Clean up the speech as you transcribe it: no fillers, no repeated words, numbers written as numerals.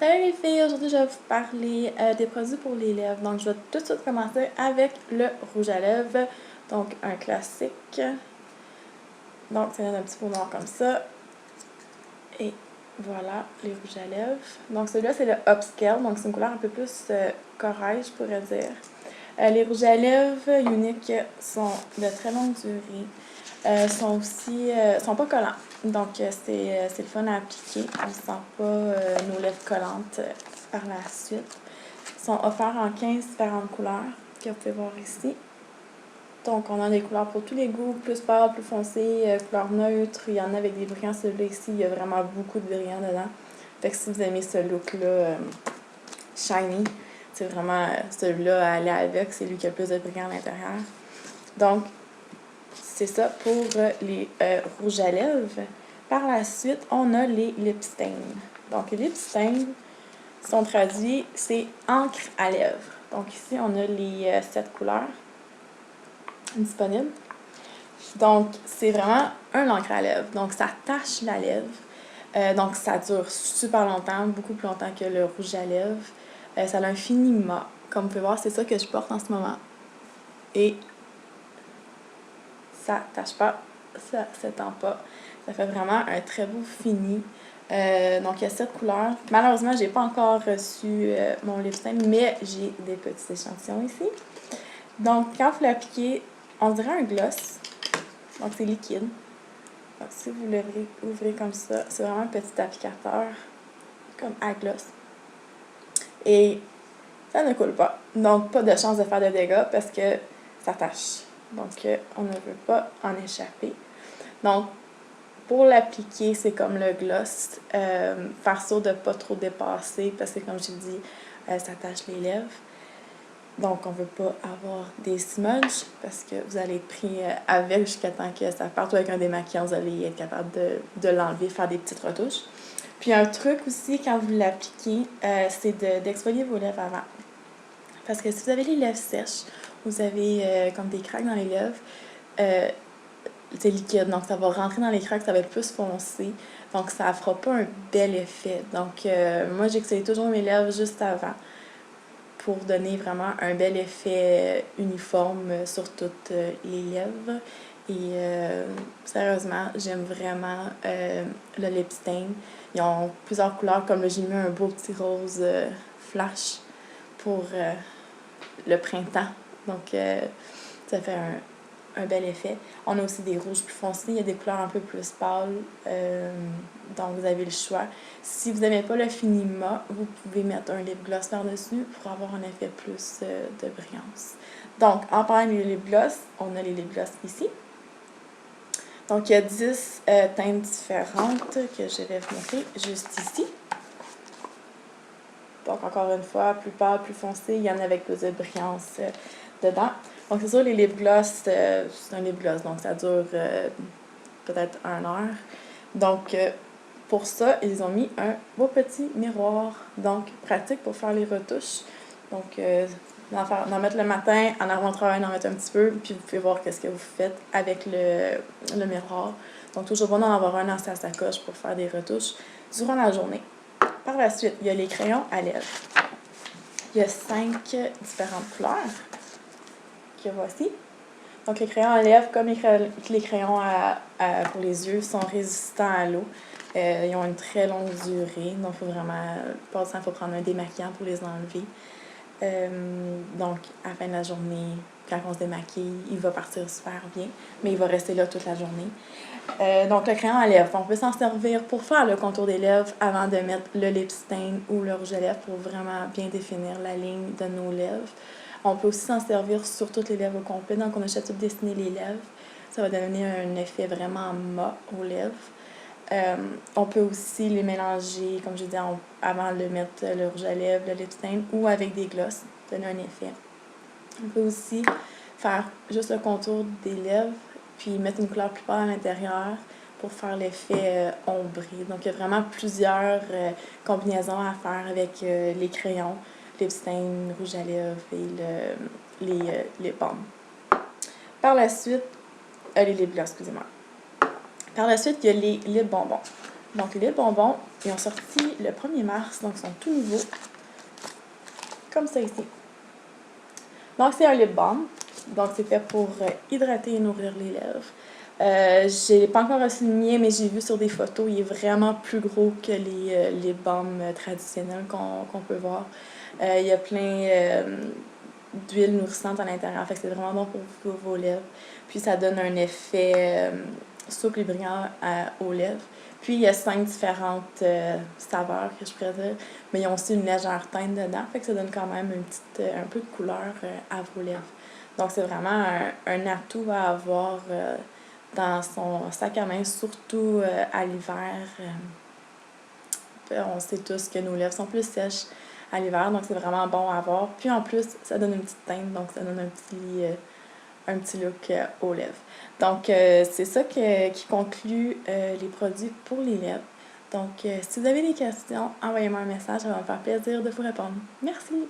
Salut les filles, aujourd'hui je vais vous parler des produits pour les lèvres. Donc je vais tout de suite commencer avec le rouge à lèvres, donc un classique. Donc ça donne un petit pot noir comme ça. Et voilà les rouges à lèvres. Donc celui-là c'est le Upscale, donc c'est une couleur un peu plus corail je pourrais dire. Les rouges à lèvres uniques sont de très longue durée. Sont pas collants. Donc, c'est le fun à appliquer. On ne sent pas nos lèvres collantes par la suite. Ils sont offerts en 15 différentes couleurs que vous pouvez voir ici. Donc, on a des couleurs pour tous les goûts, plus pâle, plus foncé, couleur neutre. Il y en a avec des brillants. Celui-là ici, il y a vraiment beaucoup de brillants dedans. Fait que si vous aimez ce look-là shiny, c'est vraiment celui-là à aller avec. C'est lui qui a le plus de brillants à l'intérieur. Donc, c'est ça pour les rouges à lèvres. Par la suite, on a les lip stains. Donc, les lip stains sont traduits, c'est encre à lèvres. Donc, ici, on a les 7 couleurs disponibles. Donc, c'est vraiment un encre à lèvres. Donc, ça tache la lèvre. Donc, ça dure super longtemps, beaucoup plus longtemps que le rouge à lèvres. Ça a un fini mat. Comme vous pouvez voir, c'est ça que je porte en ce moment. Et ça tâche pas, ça s'étend pas. Ça fait vraiment un très beau fini. Donc, il y a 7 couleurs. Malheureusement, j'ai pas encore reçu mon lip stain, mais j'ai des petits échantillons ici. Donc, quand vous l'appliquez, on dirait un gloss. Donc, c'est liquide. Donc, si vous l'ouvrez comme ça, c'est vraiment un petit applicateur, comme à gloss. Et ça ne coule pas. Donc, pas de chance de faire de dégâts parce que ça tâche. Donc, on ne veut pas en échapper. Donc, pour l'appliquer, c'est comme le gloss. Faire sûr de ne pas trop dépasser parce que, comme j'ai dit, ça tache les lèvres. Donc, on ne veut pas avoir des smudges parce que vous allez être pris avec jusqu'à temps que ça parte. Ou avec un démaquillant, vous allez être capable de l'enlever, faire des petites retouches. Puis, un truc aussi, quand vous l'appliquez, c'est d'exfolier vos lèvres avant. Parce que si vous avez les lèvres sèches, vous avez comme des craques dans les lèvres, c'est liquide, donc ça va rentrer dans les craques, ça va être plus foncé, donc ça ne fera pas un bel effet. Donc, moi, j'exfolie toujours mes lèvres juste avant pour donner vraiment un bel effet uniforme sur toutes les lèvres. Et sérieusement, j'aime vraiment le lip stain. Ils ont plusieurs couleurs, comme là, j'ai mis un beau petit rose flash pour le printemps. Donc, ça fait un bel effet. On a aussi des rouges plus foncés, il y a des couleurs un peu plus pâles, donc vous avez le choix. Si vous n'aimez pas le fini mat, vous pouvez mettre un lip gloss par-dessus pour avoir un effet plus de brillance. Donc, en parlant des lip gloss, on a les lip gloss ici. Donc, il y a 10 teintes différentes que je vais vous montrer juste ici. Donc, encore une fois, plus pâle, plus foncé, il y en a avec plus de brillance dedans. Donc, c'est sûr, les lip gloss, c'est un lip gloss, donc ça dure peut-être 1 heure. Donc, pour ça, ils ont mis un beau petit miroir, donc pratique pour faire les retouches. Donc, d'en mettre le matin, en arrivant au travail, d'en mettre un petit peu, puis vous pouvez voir qu'est-ce que vous faites avec le miroir. Donc, toujours bon d'en avoir un dans sa sacoche pour faire des retouches durant la journée. Par la suite, il y a les crayons à lèvres. Il y a 5 différentes couleurs que voici. Donc, les crayons à lèvres, comme les crayons pour les yeux, sont résistants à l'eau. Ils ont une très longue durée, donc il faut vraiment, pas de temps, il faut prendre un démaquillant pour les enlever. Donc, à la fin de la journée, quand on se démaquille, il va partir super bien, mais il va rester là toute la journée. Donc, le crayon à lèvres, on peut s'en servir pour faire le contour des lèvres avant de mettre le lip stain ou le rouge à lèvres pour vraiment bien définir la ligne de nos lèvres. On peut aussi s'en servir sur toutes les lèvres au complet. Donc, on achète tout dessiner les lèvres. Ça va donner un effet vraiment mat aux lèvres. On peut aussi les mélanger, comme je disais, avant de mettre le rouge à lèvres, le lip stain, ou avec des glosses, donner un effet. On peut aussi faire juste le contour des lèvres, puis mettre une couleur plus pâle à l'intérieur pour faire l'effet ombré. Donc, il y a vraiment plusieurs combinaisons à faire avec les crayons, lip stain, rouge à lèvres et les lip balm. Les lip gloss, excusez-moi. Par la suite, il y a les lip bonbons. Donc, les bonbons, ils ont sorti le 1er mars, donc ils sont tout nouveaux. Comme ça ici. Donc, c'est un lip balm. Donc, c'est fait pour hydrater et nourrir les lèvres. J'ai pas encore reçu le mien, mais j'ai vu sur des photos, il est vraiment plus gros que les lip balms traditionnels qu'on peut voir. Il y a plein d'huile nourrissante à l'intérieur, fait que c'est vraiment bon pour vos lèvres. Puis, ça donne un effet souple et brillant aux lèvres. Puis, il y a 5 différentes saveurs, que je pourrais dire, mais ils ont aussi une légère teinte dedans, fait que ça donne quand même un peu de couleur à vos lèvres. Donc, c'est vraiment un atout à avoir dans son sac à main, surtout à l'hiver. On sait tous que nos lèvres sont plus sèches à l'hiver, donc c'est vraiment bon à avoir. Puis en plus, ça donne une petite teinte, donc ça donne un petit look aux lèvres. Donc, c'est ça qui conclut les produits pour les lèvres. Donc, si vous avez des questions, envoyez-moi un message, ça va me faire plaisir de vous répondre. Merci!